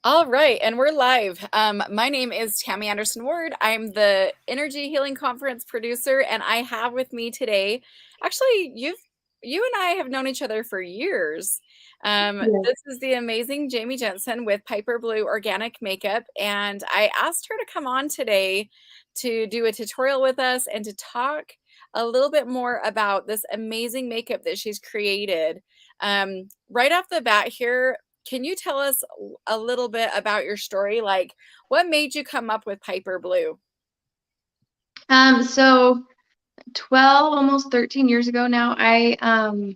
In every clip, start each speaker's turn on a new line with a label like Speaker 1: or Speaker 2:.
Speaker 1: All right, and we're live. My name is Tammy Anderson Ward. I'm the Energy Healing Conference producer, and I have with me today, actually, you and I have known each other for years.
Speaker 2: Yeah.
Speaker 1: This is the amazing Jamie Jensen with Piper Blue Organic Makeup, and I asked her to come on today to do a tutorial with us and to talk a little bit more about this amazing makeup that she's created. Right off the bat here, can you tell us a little bit about your story? Like, what made you come up with Piper Blue?
Speaker 2: So 12, almost 13 years ago now, I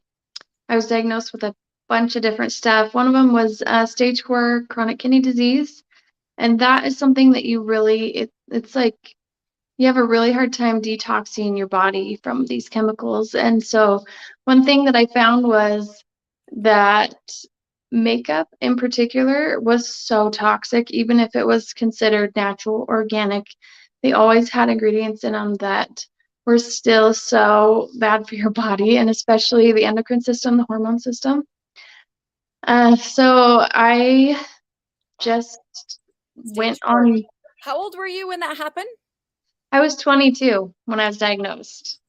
Speaker 2: was diagnosed with a bunch of different stuff. One of them was stage 4 chronic kidney disease, and that is something that you really it's like you have a really hard time detoxing your body from these chemicals. And so one thing that I found was that makeup in particular was so toxic, even if it was considered natural, organic. They always had ingredients in them that were still so bad for your body, and especially the endocrine system, the hormone system. So I just
Speaker 1: Stage
Speaker 2: went
Speaker 1: four.
Speaker 2: on.
Speaker 1: How old were you when that happened?
Speaker 2: I was 22 when I was diagnosed.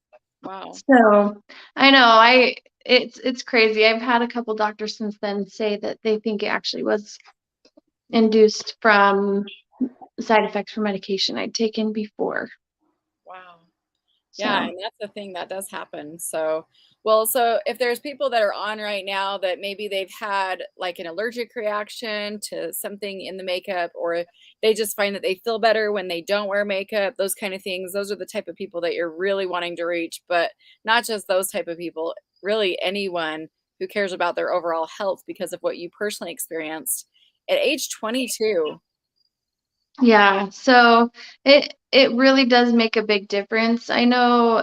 Speaker 1: Wow.
Speaker 2: So I know it's crazy. I've had a couple doctors since then say that they think it actually was induced from side effects from medication I'd taken before.
Speaker 1: Wow. Yeah,
Speaker 2: So
Speaker 1: and that's the thing that does happen. So if there's people that are on right now that maybe they've had like an allergic reaction to something in the makeup, or they just find that they feel better when they don't wear makeup, those kind of things, those are the type of people that you're really wanting to reach. But not just those type of people, really anyone who cares about their overall health because of what you personally experienced at age 22.
Speaker 2: yeah, so it really does make a big difference. I know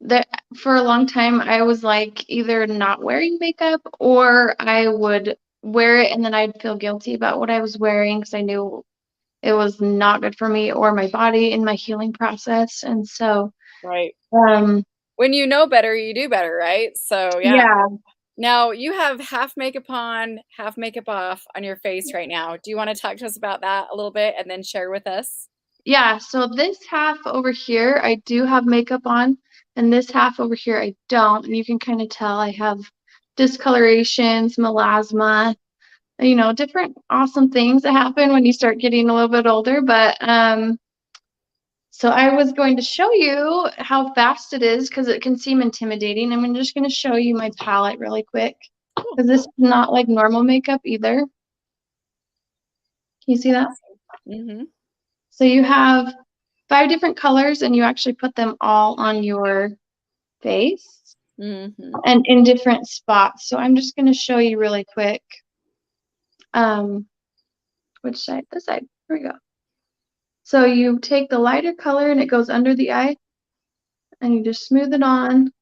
Speaker 2: that for a long time I was like either not wearing makeup or I would wear it and then I'd feel guilty about what I was wearing because I knew it was not good for me or my body in my healing process. And so,
Speaker 1: Right.
Speaker 2: um,
Speaker 1: When you know better, you do better, right? So, yeah.
Speaker 2: yeah,
Speaker 1: Now you have half makeup on, half makeup off on your face right now. Do you want to talk to us about that a little bit and then share with us?
Speaker 2: yeah. So this half over here, I do have makeup on, and this half over here, I don't. And you can kind of tell I have discolorations, melasma, different awesome things that happen when you start getting a little bit older. But so I was going to show you how fast it is because it can seem intimidating. I'm just going to show you my palette really quick
Speaker 1: Cool.
Speaker 2: because this is not like normal makeup either. Can you see that?
Speaker 1: Awesome. Mm-hmm.
Speaker 2: So you have 5 different colors and you actually put them all on your face
Speaker 1: Mm-hmm.
Speaker 2: and in different spots. So I'm just going to show you really quick. Um, which side? This side. Here we go. So you take the lighter color and it goes under the eye and you just smooth it on.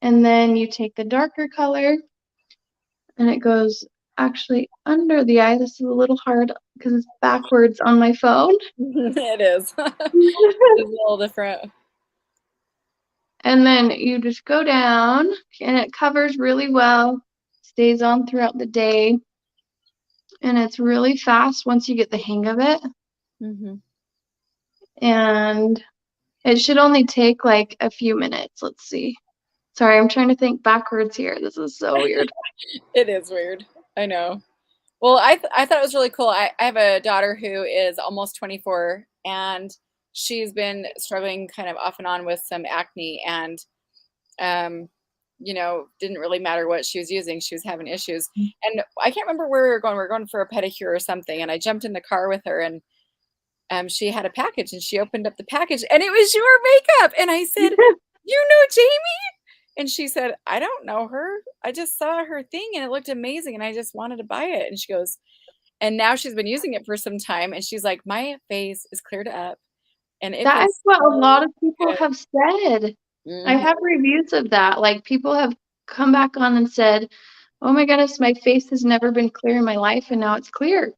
Speaker 2: And then you take the darker color and it goes actually under the eye. This is a little hard because it's backwards on my phone.
Speaker 1: It is. It's a little different.
Speaker 2: And then you just go down and it covers really well, stays on throughout the day, and it's really fast once you get the hang of it.
Speaker 1: Mm-hmm.
Speaker 2: And it should only take like a few minutes. Let's see. Sorry, I'm trying to think backwards here. This is so weird.
Speaker 1: It is weird. I know. Well, I thought it was really cool. I have a daughter who is almost 24, and she's been struggling kind of off and on with some acne, and um, didn't really matter what she was using. She was having issues. And I can't remember where we were going. We were going for a pedicure or something. And I jumped in the car with her, and she had a package, and she opened up the package and it was your makeup. And I said, "You know Jamie?" And she said, "I don't know her. I just saw her thing and it looked amazing and I just wanted to buy it." And she goes, and now she's been using it for some time. And she's like, "My face is cleared up and it
Speaker 2: That is
Speaker 1: feels
Speaker 2: what a lot
Speaker 1: so
Speaker 2: of people
Speaker 1: good."
Speaker 2: have said. I
Speaker 1: Mhm.
Speaker 2: have reviews of that. Like people have come back on and said, "Oh my goodness, my face has never been clear in my life and now it's clear."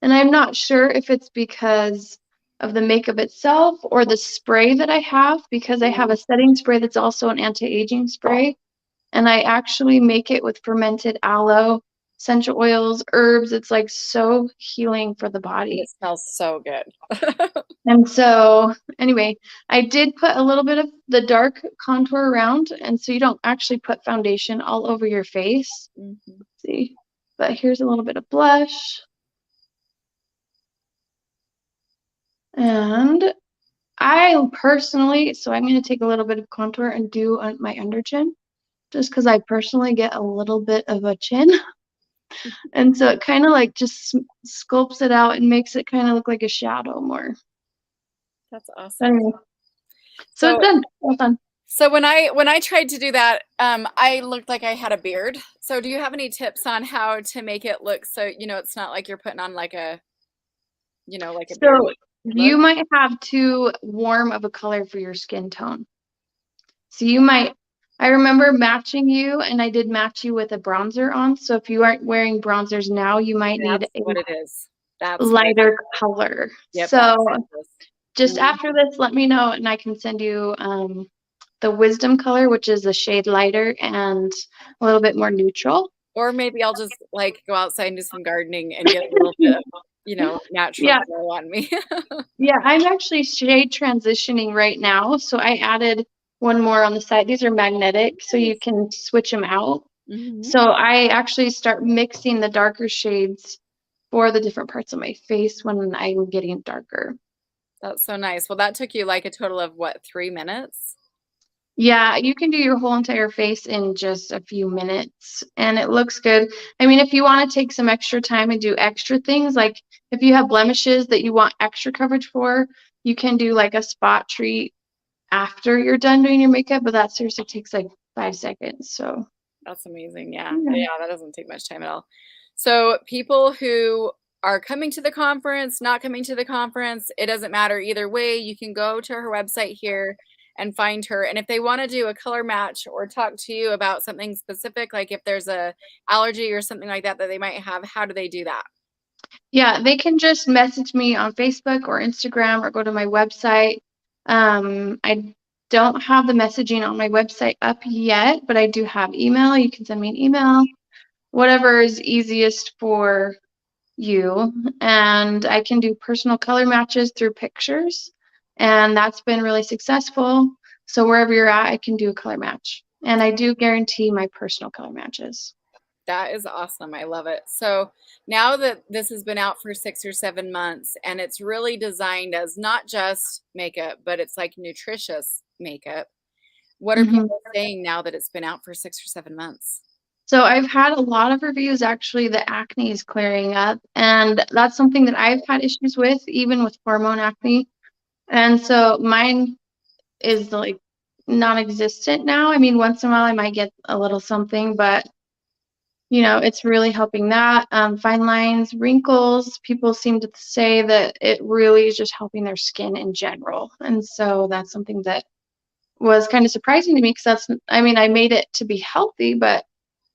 Speaker 2: And I'm not sure if it's because of the makeup itself or the spray that I have, because I have a setting spray that's also an anti-aging spray. And I actually make it with fermented aloe, essential oils, herbs. It's like so healing for the
Speaker 1: And it
Speaker 2: body.
Speaker 1: smells so good.
Speaker 2: And so anyway, I did put a little bit of the dark contour around, and so you don't actually put foundation all over your face.
Speaker 1: Mhm.
Speaker 2: See, but here's a little bit of blush. And I personally, so I'm going to take a little bit of contour and do on my under chin, just because I personally get a little bit of a chin. And so it kind of like just sculpts it out and makes it kind of look like a shadow more.
Speaker 1: That's
Speaker 2: But
Speaker 1: awesome.
Speaker 2: anyway, so it's
Speaker 1: So
Speaker 2: done. Well done.
Speaker 1: so when I tried to do that, I looked like I had a beard. So do you have any tips on how to make it look so, it's not like you're putting on like a, like a beard
Speaker 2: So
Speaker 1: look?
Speaker 2: you might have too warm of a color for your skin tone. So you might, I remember matching you, and I did match you with a bronzer on. So if you aren't wearing bronzers now, you might need
Speaker 1: That's
Speaker 2: a
Speaker 1: what it is. That's what it
Speaker 2: lighter
Speaker 1: is.
Speaker 2: color.
Speaker 1: Yep, that's
Speaker 2: So
Speaker 1: what it is.
Speaker 2: just
Speaker 1: Mhm.
Speaker 2: after this, let me know, and I can send you the wisdom color, which is a shade lighter and a little bit more neutral.
Speaker 1: Or maybe I'll just like go outside and do some gardening and get a little bit of, natural
Speaker 2: Yeah,
Speaker 1: glow on me.
Speaker 2: yeah, I'm actually shade transitioning right now. So I added one more on the side. These are magnetic, so you
Speaker 1: Nice.
Speaker 2: can switch them out.
Speaker 1: Hmm.
Speaker 2: So I actually start mixing the darker shades for the different parts of my face when I'm getting darker.
Speaker 1: That's so nice. Well, that took you like a total of what, 3 minutes?
Speaker 2: Yeah, you can do your whole entire face in just a few minutes and it looks good. I mean, if you want to take some extra time and do extra things, like if you have blemishes that you want extra coverage for, you can do like a spot treat after you're done doing your makeup, but that seriously takes like 5 seconds. So,
Speaker 1: That's amazing. Yeah.
Speaker 2: yeah.
Speaker 1: Yeah, that doesn't take much time at all. So people who are coming to the conference, not coming to the conference, it doesn't matter either way. You can go to her website here and find her. And if they want to do a color match or talk to you about something specific, like if there's a allergy or something like that that they might have, how do they do that?
Speaker 2: Yeah, they can just message me on Facebook or Instagram or go to my website. I don't have the messaging on my website up yet, but I do have email. You can send me an email, whatever is easiest for you. And I can do personal color matches through pictures, and that's been really successful. So wherever you're at, I can do a color match. And I do guarantee my personal color matches.
Speaker 1: That is awesome. I love it. So now that this has been out for 6 or 7 months and it's really designed as not just makeup, but it's like nutritious makeup, what are
Speaker 2: Mhm.
Speaker 1: people saying now that it's been out for 6 or 7 months?
Speaker 2: So I've had a lot of reviews actually, the acne is clearing up, and that's something that I've had issues with, even with hormone acne. And so mine is like non-existent now. I mean, once in a while I might get a little something, but it's really helping that. Fine lines, wrinkles, people seem to say that it really is just helping their skin in general. And so that's something that was kind of surprising to me because I mean, I made it to be healthy, but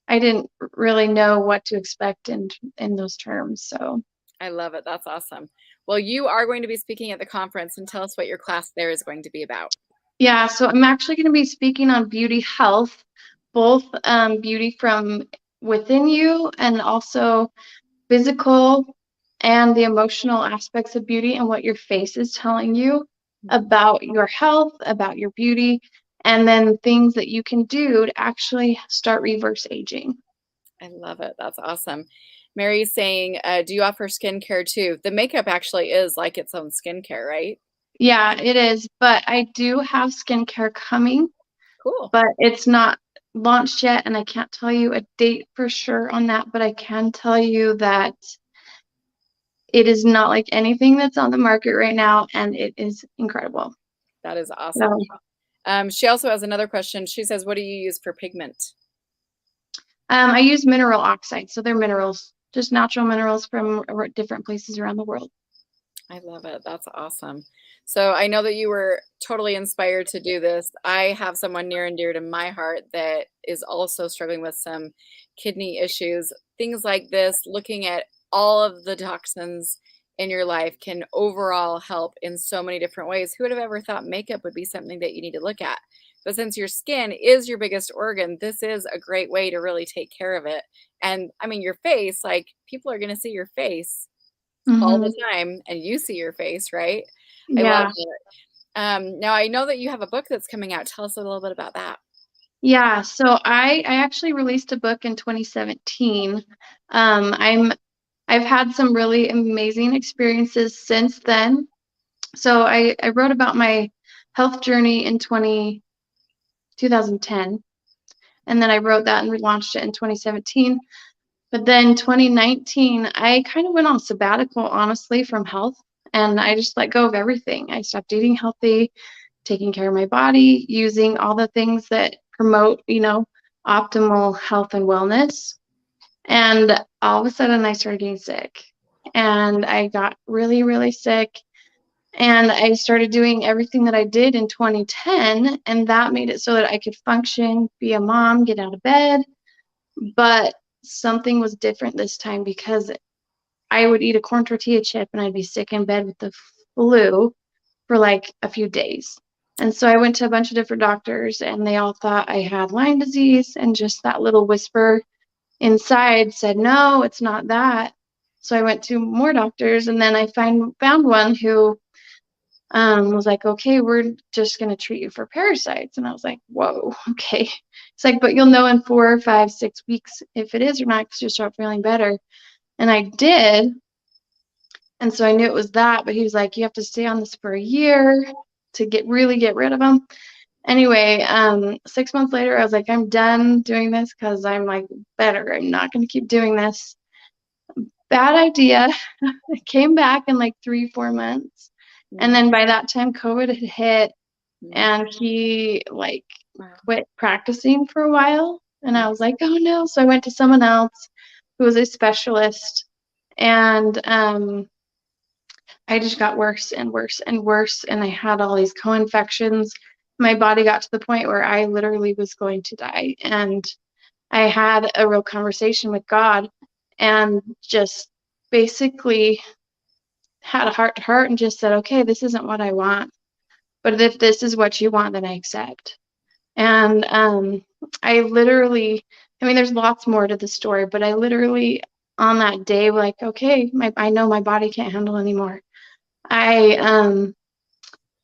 Speaker 2: I didn't really know what to expect in those terms. So
Speaker 1: I love it. That's awesome. Well, you are going to be speaking at the conference and tell us what your class there is going to be about.
Speaker 2: yeah, so I'm actually going to be speaking on beauty health, both beauty from within you and also physical and the emotional aspects of beauty and what your face is telling you about your health, about your beauty, and then things that you can do to actually start reverse aging.
Speaker 1: I love it. That's awesome. Mary's saying, do you offer skincare too? The makeup actually is like its own skincare, right?
Speaker 2: Yeah, it is, but I do have skincare coming,
Speaker 1: Cool.
Speaker 2: but it's not launched yet, and I can't tell you a date for sure on that, but I can tell you that it is not like anything that's on the market right now, and it is incredible.
Speaker 1: That is awesome.
Speaker 2: So,
Speaker 1: She also has another question. She says, what do you use for pigment?
Speaker 2: I use mineral oxide, so they're minerals, just natural minerals from different places around the world.
Speaker 1: I love it. That's awesome. So I know that you were totally inspired to do this. I have someone near and dear to my heart that is also struggling with some kidney issues. Things like this, looking at all of the toxins in your life can overall help in so many different ways. Who would have ever thought makeup would be something that you need to look at? But since your skin is your biggest organ, this is a great way to really take care of it. And I mean, your face, like people are going to see your face all
Speaker 2: Hmm.
Speaker 1: the time, and you see your face, right? I love
Speaker 2: Yeah.
Speaker 1: it. Now I know that you have a book that's coming out. Tell us a little bit about that.
Speaker 2: Yeah, so I actually released a book in 2017. I've had some really amazing experiences since then. So I wrote about my health journey in 2010, and then I wrote that and relaunched it in 2017. But then 2019, I kind of went on a sabbatical, honestly, from health, and I just let go of everything. I stopped eating healthy, taking care of my body, using all the things that promote, optimal health and wellness. And all of a sudden, I started getting sick. And I got really, really sick. And I started doing everything that I did in 2010. And that made it so that I could function, be a mom, get out of bed. But something was different this time because I would eat a corn tortilla chip and I'd be sick in bed with the flu for like a few days. And so I went to a bunch of different doctors and they all thought I had Lyme disease, and just that little whisper inside said, no, it's not that. So I went to more doctors, and then I found one who was like, okay, we're just going to treat you for parasites. And I was like, whoa, okay. It's like, but you'll know in 4, 5, 6 weeks if it is or not because you'll start feeling better. And I did. And so I knew it was that, but he was like, you have to stay on this for a year to really get rid of them. Anyway, 6 months later, I was like, I'm done doing this because I'm like better. I'm not going to keep doing this. Bad idea. It came back in like 3, 4 months. And
Speaker 1: Mm,
Speaker 2: then by that time, COVID had hit,
Speaker 1: mm,
Speaker 2: and he like
Speaker 1: wow.
Speaker 2: quit practicing for a while. And
Speaker 1: Mm.
Speaker 2: I was like, oh no. So I went to someone else who was a specialist. And I just got worse and worse and worse. And I had all these co-infections. My body got to the point where I literally was going to die. And I had a real conversation with God and just basically had a heart to heart and just said, okay, this isn't what I want. But if this is what you want, then I accept. And I literally, I mean, there's lots more to the story, but I literally on that day, like, okay, I know my body can't handle anymore. I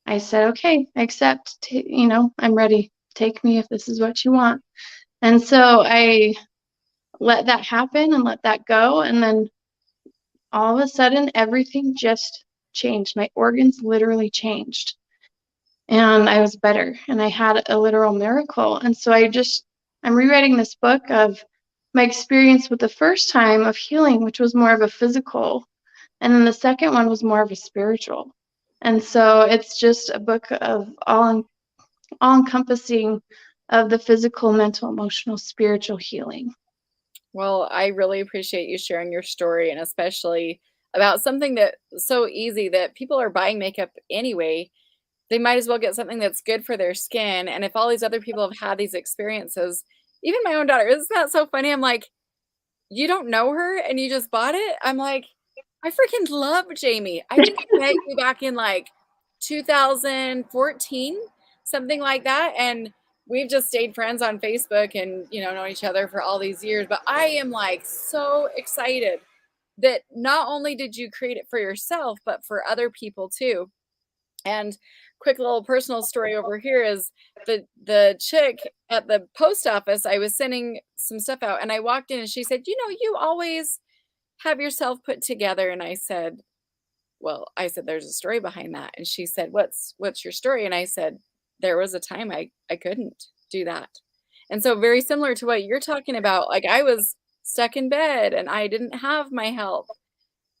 Speaker 2: I said, okay, I accept, I'm ready. Take me if this is what you want. And so I let that happen and let that go. And then all of a sudden, everything just changed. My organs literally changed. And I was better. And I had a literal miracle. And so I'm rewriting this book of my experience with the first time of healing, which was more of a physical. And then the second one was more of a spiritual. And so it's just a book of all encompassing of the physical, mental, emotional, spiritual healing.
Speaker 1: Well, I really appreciate you sharing your story, and especially about something that's so easy that people are buying makeup anyway. They might as well get something that's good for their skin. And if all these other people have had these experiences, even my own daughter, isn't that so funny? I'm like, you don't know her and you just bought it? I'm like, I freaking love Jamie. I think I met you back in like 2014, something like that. And we've just stayed friends on Facebook and, know each other for all these years. But I am like so excited that not only did you create it for yourself, but for other people too. And quick little personal story over here is the chick at the post office. I was sending some stuff out and I walked in and she said, you always have yourself put together. And I said, well, I said, there's a story behind that. And she said, what's your story? And I said, there was a time I couldn't do that. And so very similar to what you're talking about, like I was stuck in bed and I didn't have my help.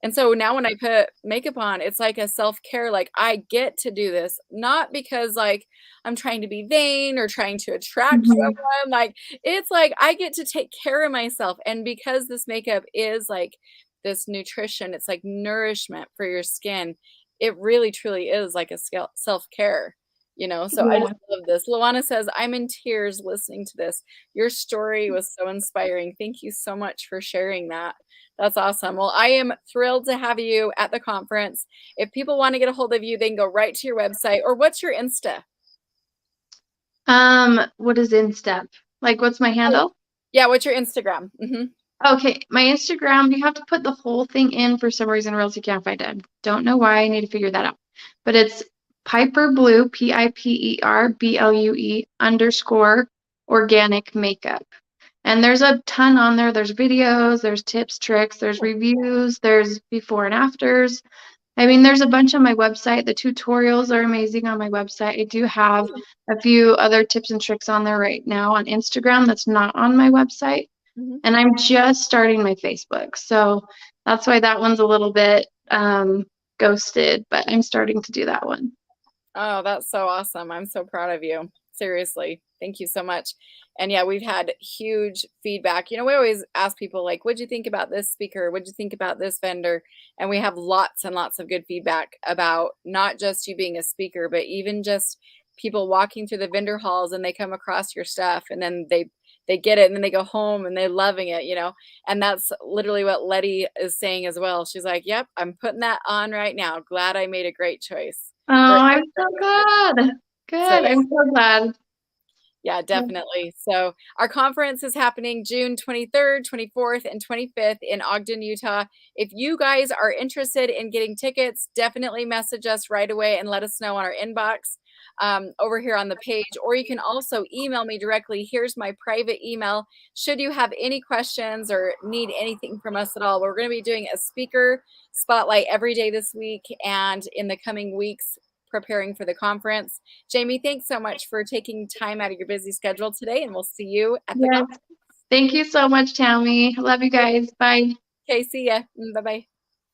Speaker 1: And so now when I put makeup on, it's like a self-care, like I get to do this, not because like I'm trying to be vain or trying to attract
Speaker 2: Mhm.
Speaker 1: someone. Like it's like I get to take care of myself. And because this makeup is like this nutrition, it's like nourishment for your skin. It really truly is like a self-care. So I
Speaker 2: Yeah.
Speaker 1: just love this. Luana says, I'm in tears listening to this. Your story was so inspiring. Thank you so much for sharing that. That's awesome. Well, I am thrilled to have you at the conference. If people want to get a hold of you, they can go right to your website. Or what's your Insta?
Speaker 2: What is in step? Like, what's my
Speaker 1: Oh,
Speaker 2: handle?
Speaker 1: yeah, what's your Instagram?
Speaker 2: Okay, my Instagram, you have to put the whole thing in for some reason, or else you can't find it. Don't know why. I need to figure that out. But it's Piper Blue, PiperBlue _ organic makeup. And there's a ton on there. There's videos, there's tips, tricks, there's reviews, there's before and afters. I mean, there's a bunch on my website. The tutorials are amazing on my website. I do have a few other tips and tricks on there right now on Instagram that's not on my website.
Speaker 1: Mhm.
Speaker 2: And I'm just starting my Facebook. So that's why that one's a little bit ghosted, but I'm starting to do that one.
Speaker 1: Oh, that's so awesome. I'm so proud of you. Seriously. Thank you so much. And yeah, we've had huge feedback. We always ask people like, what'd you think about this speaker? What'd you think about this vendor? And we have lots and lots of good feedback about not just you being a speaker, but even just people walking through the vendor halls and they come across your stuff and then they get it and then they go home and they're loving it. And that's literally what Letty is saying as well. She's like, yep, I'm putting that on right now. Glad I made a great choice.
Speaker 2: Oh,
Speaker 1: Or
Speaker 2: I'm so glad.
Speaker 1: so
Speaker 2: Good. I'm so glad.
Speaker 1: yeah, definitely. So our conference is happening June 23rd, 24th, and 25th in Ogden, Utah. If you guys are interested in getting tickets, definitely message us right away and let us know on our inbox over here on the page. Or you can also email me directly. Here's my private email. Should you have any questions or need anything from us at all, we're going to be doing a speaker spotlight every day this week and in the coming weeks preparing for the conference. Jamie, thanks so much for taking time out of your busy schedule today, and we'll see you at the
Speaker 2: Yes.
Speaker 1: conference.
Speaker 2: Thank you so much, Tammy. Love you guys. Bye.
Speaker 1: Okay, see ya. Bye-bye.